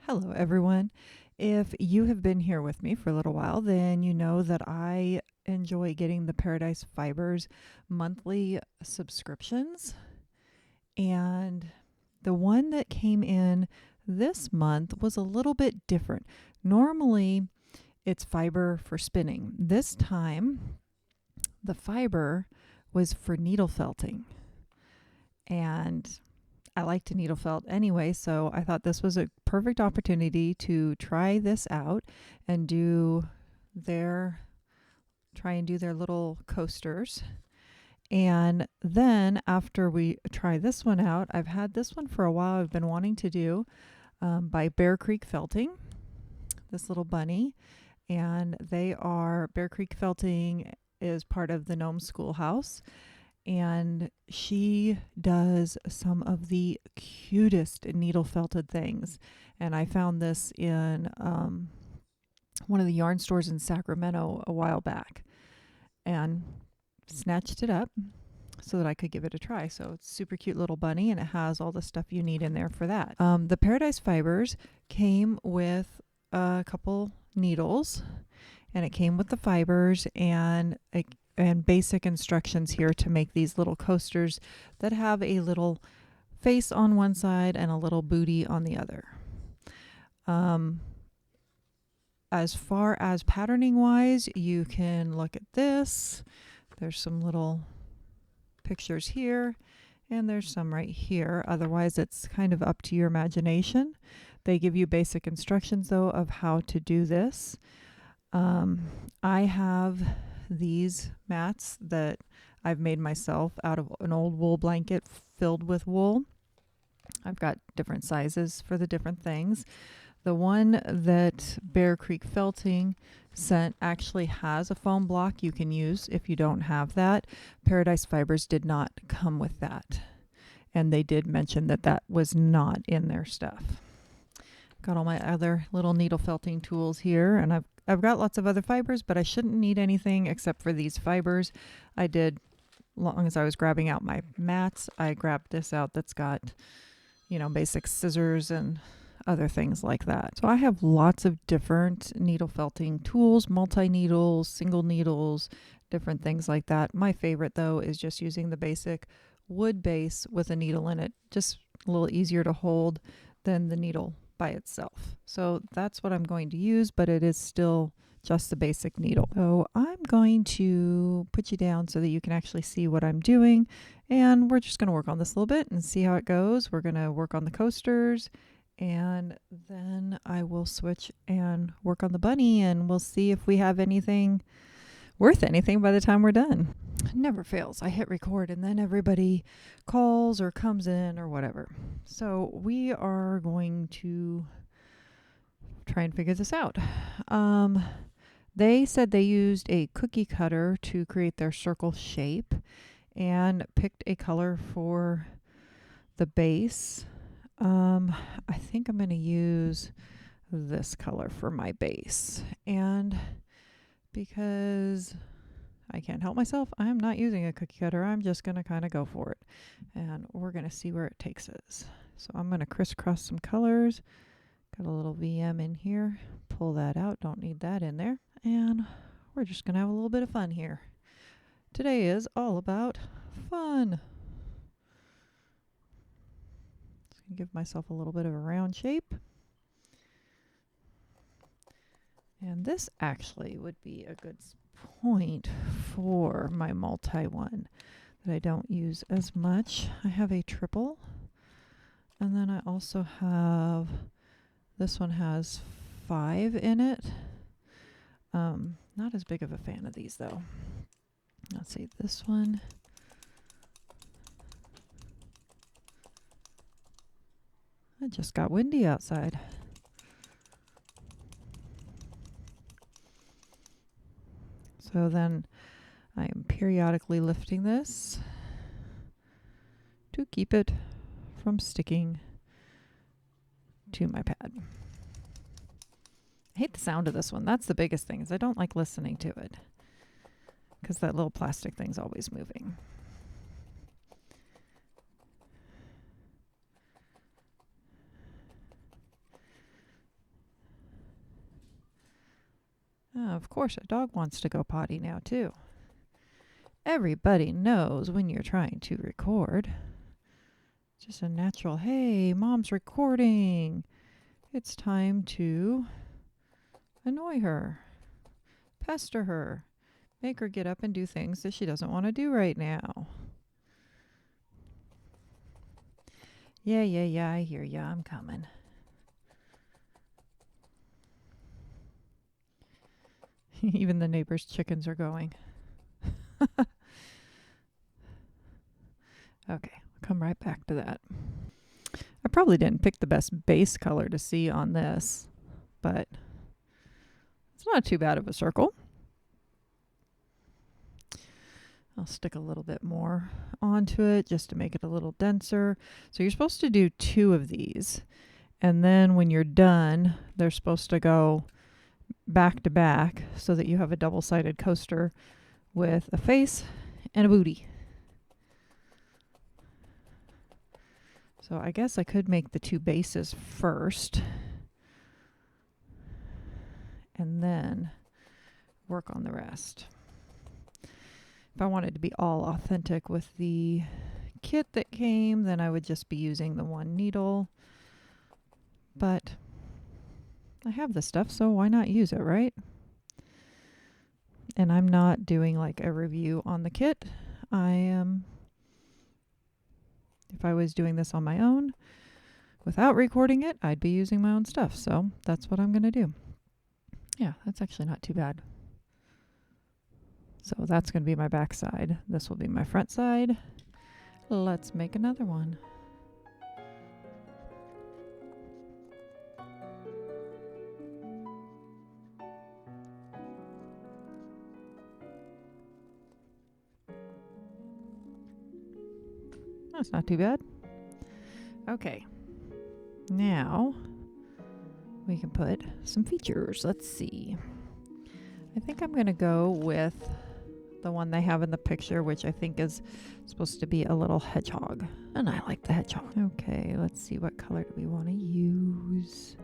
Hello, everyone. If you have been here with me for a little while, then you know that I enjoy getting the Paradise Fibers monthly subscriptions. And the one that came in this month was a little bit different. Normally, it's fiber for spinning. This time, the fiber was for needle felting. And I like to needle felt anyway, so I thought this was a perfect opportunity to try this out and try and do their little coasters. And then after we try this one out, I've had this one for a while. I've been wanting to do by Bear Creek Felting, this little bunny. And Bear Creek Felting is part of the Gnome Schoolhouse. And she does some of the cutest needle felted things. And I found this in one of the yarn stores in Sacramento a while back and snatched it up so that I could give it a try. So it's a super cute little bunny, and it has all the stuff you need in there for that. The Paradise Fibers came with a couple needles, and it came with the fibers and basic instructions here to make these little coasters that have a little face on one side and a little booty on the other. As far as patterning wise, you can look at this. There's some little pictures here, and there's some right here. Otherwise, it's kind of up to your imagination. They give you basic instructions, though, of how to do this. I have these mats that I've made myself out of an old wool blanket filled with wool. I've got different sizes for the different things. The one that Bear Creek Felting sent actually has a foam block you can use if you don't have that. Paradise Fibers did not come with that, and they did mention that that was not in their stuff. Got all my other little needle felting tools here, and I've got lots of other fibers, but I shouldn't need anything except for these fibers. I did, long as I was grabbing out my mats, I grabbed this out that's got, basic scissors and other things like that. So I have lots of different needle felting tools, multi-needles, single needles, different things like that. My favorite, though, is just using the basic wood base with a needle in it. Just a little easier to hold than the needle by itself. So that's what I'm going to use, but it is still just the basic needle. So I'm going to put you down so that you can actually see what I'm doing, and we're just going to work on this a little bit and see how it goes. We're going to work on the coasters, and then I will switch and work on the bunny, and we'll see if we have anything worth anything by the time we're done. It never fails. I hit record and then everybody calls or comes in or whatever. So we are going to try and figure this out. They said they used a cookie cutter to create their circle shape and picked a color for the base. I think I'm going to use this color for my base, and because I can't help myself, I'm not using a cookie cutter. I'm just going to kind of go for it, and we're going to see where it takes us. So I'm going to crisscross some colors. Got a little VM in here. Pull that out. Don't need that in there. And we're just going to have a little bit of fun here. Today is all about fun. Give myself a little bit of a round shape. And this actually would be a good point for my multi one that I don't use as much. I have a triple, and then I also have, this one has 5 in it. Not as big of a fan of these though. Let's see, this one. It just got windy outside. So then I am periodically lifting this to keep it from sticking to my pad. I hate the sound of this one. That's the biggest thing, is I don't like listening to it because that little plastic thing's always moving. Oh, of course, a dog wants to go potty now, too. Everybody knows when you're trying to record. Just a natural, hey, mom's recording. It's time to annoy her, pester her, make her get up and do things that she doesn't want to do right now. Yeah, I hear ya. I'm coming. Even the neighbor's chickens are going. Okay, I'll come right back to that. I probably didn't pick the best base color to see on this, but it's not too bad of a circle. I'll stick a little bit more onto it just to make it a little denser. So you're supposed to do 2 of these. And then when you're done, they're supposed to go back to back so that you have a double-sided coaster with a face and a booty. So I guess I could make the 2 bases first and then work on the rest. If I wanted to be all authentic with the kit that came, then I would just be using the 1 needle. But I have the stuff, so why not use it, right? And I'm not doing like a review on the kit. If I was doing this on my own, without recording it, I'd be using my own stuff. So that's what I'm going to do. Yeah, that's actually not too bad. So that's going to be my back side. This will be my front side. Let's make another one. That's not too bad. Okay. Now we can put some features. Let's see. I think I'm going to go with the one they have in the picture, which I think is supposed to be a little hedgehog. And I like the hedgehog. Okay, let's see, what color do we want to use?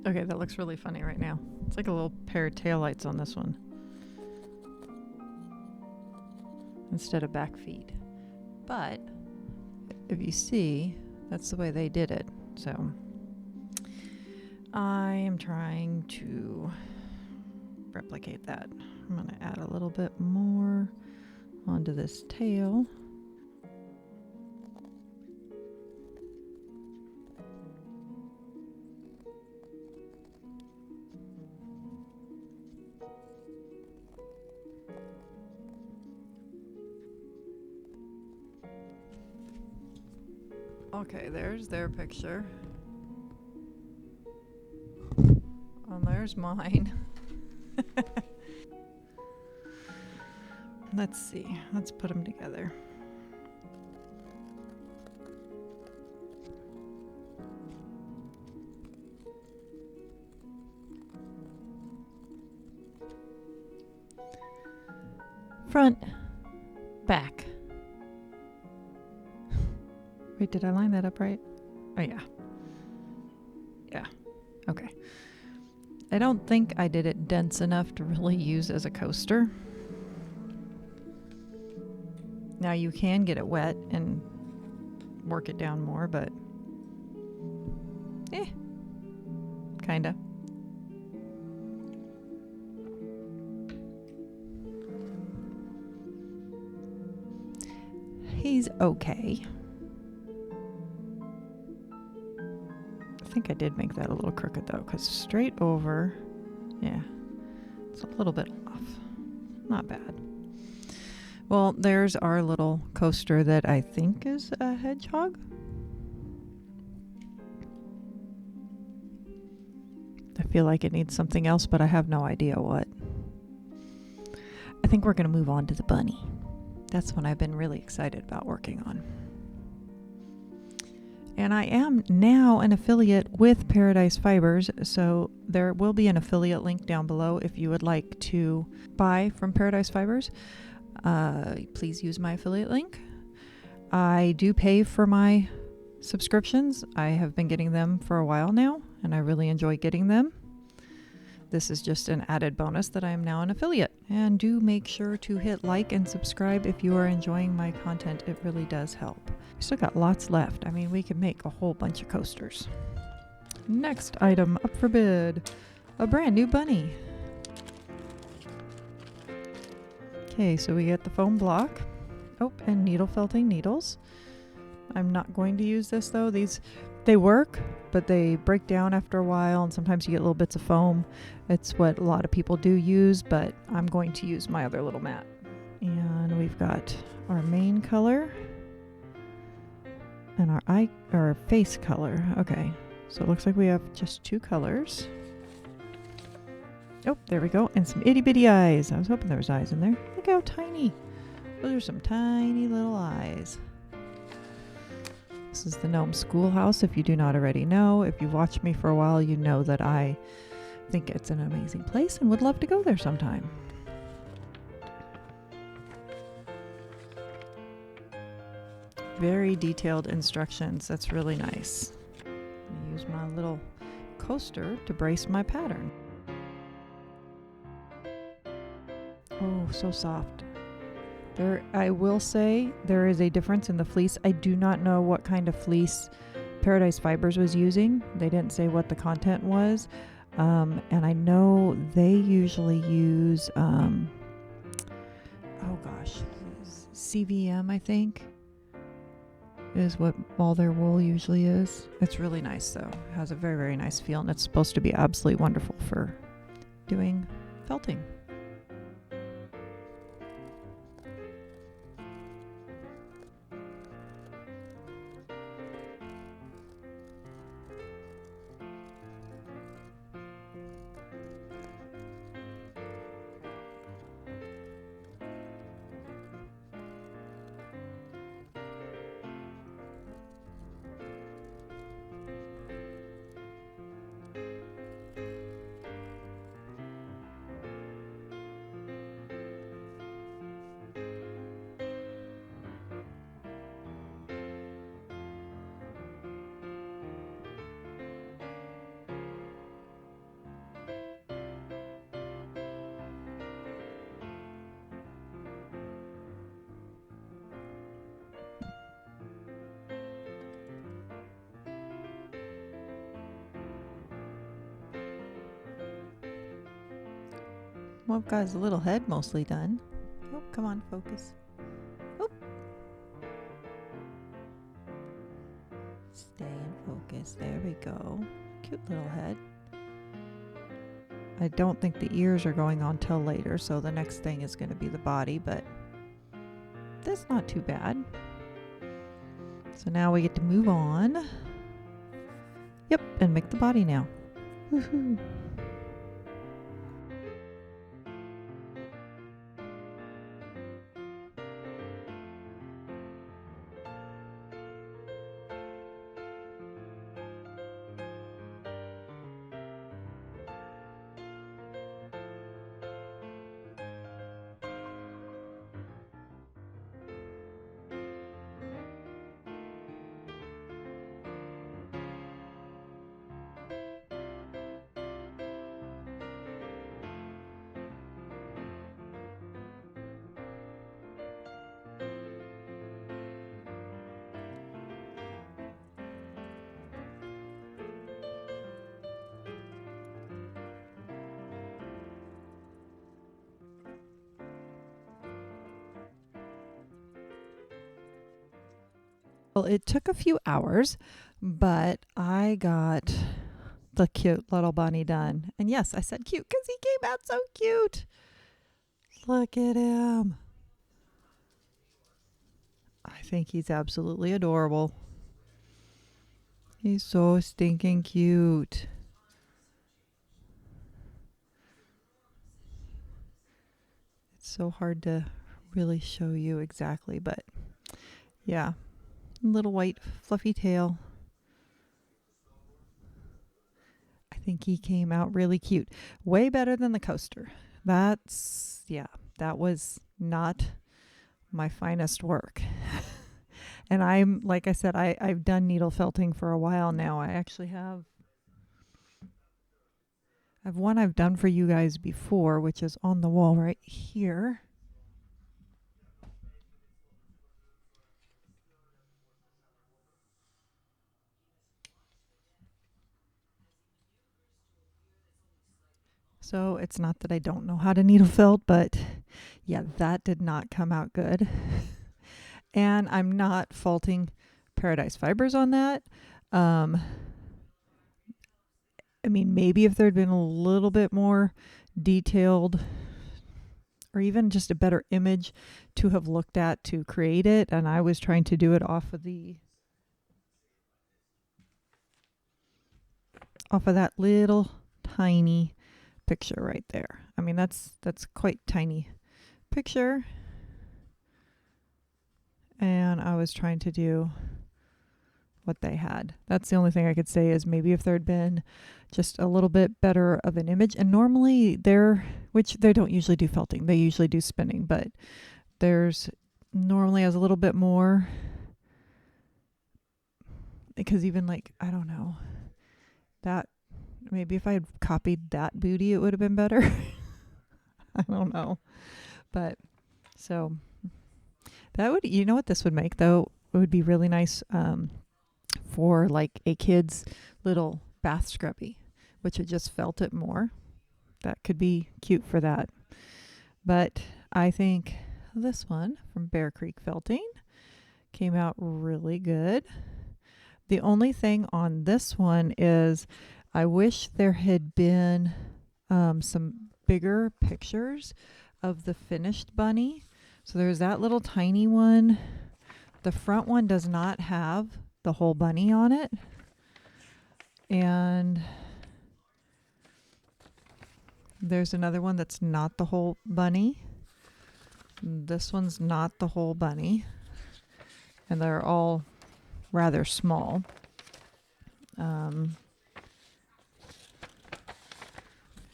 Okay, that looks really funny right now. It's like a little pair of taillights on this one instead of back feet. But if you see, that's the way they did it. So I am trying to replicate that. I'm going to add a little bit more onto this tail. Okay, there's their picture. And there's mine. Let's see. Let's put them together. Front, back. Wait, did I line that up right? Oh, yeah. Yeah. Okay. I don't think I did it dense enough to really use as a coaster. Now you can get it wet and work it down more, but kinda. He's okay. I think I did make that a little crooked though, because straight over, yeah, it's a little bit off. Not bad. Well, there's our little coaster that I think is a hedgehog. I feel like it needs something else, but I have no idea what. I think we're going to move on to the bunny. That's one I've been really excited about working on. And I am now an affiliate with Paradise Fibers, so there will be an affiliate link down below if you would like to buy from Paradise Fibers. Please use my affiliate link. I do pay for my subscriptions. I have been getting them for a while now, and I really enjoy getting them. This is just an added bonus that I am now an affiliate. And do make sure to hit like and subscribe if you are enjoying my content. It really does help. We still got lots left. I mean, we could make a whole bunch of coasters. Next item up for bid. A brand new bunny. Okay, so we get the foam block. Oh, and needle felting needles. I'm not going to use this though. They work, but they break down after a while, and sometimes you get little bits of foam. It's what a lot of people do use, but I'm going to use my other little mat. And we've got our main color and our face color. Okay, so it looks like we have just two colors. Oh, there we go. And some itty bitty eyes. I was hoping there was eyes in there. Look how tiny. Those are some tiny little eyes. This is the Gnome Schoolhouse, if you do not already know. If you've watched me for a while, you know that I think it's an amazing place and would love to go there sometime. Very detailed instructions. That's really nice. I'm gonna use my little coaster to brace my pattern. Oh, so soft. I will say there is a difference in the fleece. I do not know what kind of fleece Paradise Fibers was using. They didn't say what the content was. And I know they usually use, CVM, I think, is what all their wool usually is. It's really nice though. It has a very, very nice feel, and it's supposed to be absolutely wonderful for doing felting. Well, I've got his little head mostly done. Oh, come on, focus. Oh. Stay in focus. There we go. Cute little head. I don't think the ears are going on till later, so the next thing is going to be the body, but that's not too bad. So now we get to move on. Yep, and make the body now. Woohoo! Well, it took a few hours, but I got the cute little bunny done. And yes, I said cute because he came out so cute. Look at him. I think he's absolutely adorable. He's so stinking cute. It's so hard to really show you exactly, but yeah. Little white fluffy tail. I think he came out really cute. Way better than the coaster. That was not my finest work. And I'm, like I said, I've done needle felting for a while now. I actually have one I've done for you guys before, which is on the wall right here. So it's not that I don't know how to needle felt, but yeah, that did not come out good. And I'm not faulting Paradise Fibers on that. I mean, maybe if there'd been a little bit more detailed or even just a better image to have looked at to create it, and I was trying to do it off of that little tiny picture right there. I mean, that's quite tiny picture. And I was trying to do what they had. That's the only thing I could say is maybe if there'd been just a little bit better of an image. And normally which they don't usually do felting, they usually do spinning, but there's normally has a little bit more, because even like, I don't know, that maybe if I had copied that booty, it would have been better. I don't know. But so that would, you know what this would make though? It would be really nice for like a kid's little bath scrubby, which would just felt it more. That could be cute for that. But I think this one from Bear Creek Felting came out really good. The only thing on this one is I wish there had been some bigger pictures of the finished bunny. So there's that little tiny one. The front one does not have the whole bunny on it. And there's another one that's not the whole bunny. This one's not the whole bunny. And they're all rather small.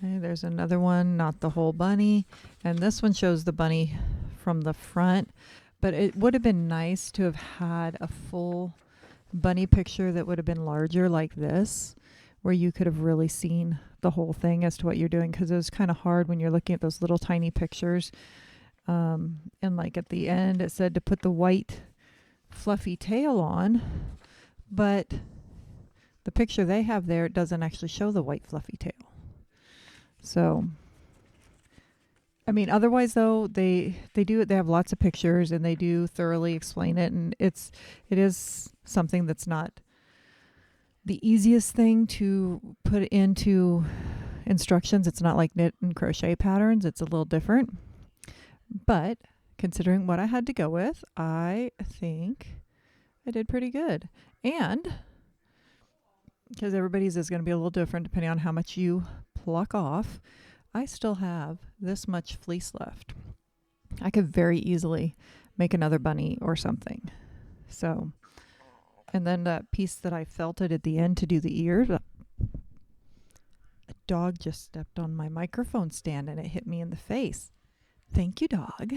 Okay, there's another one, not the whole bunny. And this one shows the bunny from the front. But it would have been nice to have had a full bunny picture that would have been larger like this, where you could have really seen the whole thing as to what you're doing, because it was kind of hard when you're looking at those little tiny pictures. And like at the end, it said to put the white fluffy tail on, but the picture they have there, it doesn't actually show the white fluffy tail. So, I mean, otherwise though, they have lots of pictures and they do thoroughly explain it, and it is something that's not the easiest thing to put into instructions. It's not like knit and crochet patterns. It's a little different. But considering what I had to go with, I think I did pretty good. And because everybody's is going to be a little different depending on how much you pluck off, I still have this much fleece left. I could very easily make another bunny or something. So, and then that piece that I felted at the end to do the ears, a dog just stepped on my microphone stand and it hit me in the face. Thank you, dog.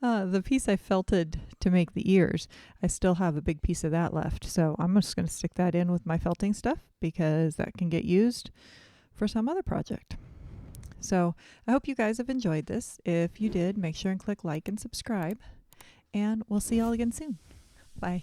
The piece I felted to make the ears, I still have a big piece of that left. So I'm just going to stick that in with my felting stuff because that can get used for some other project. So I hope you guys have enjoyed this. If you did, make sure and click like and subscribe. And we'll see y'all again soon. Bye.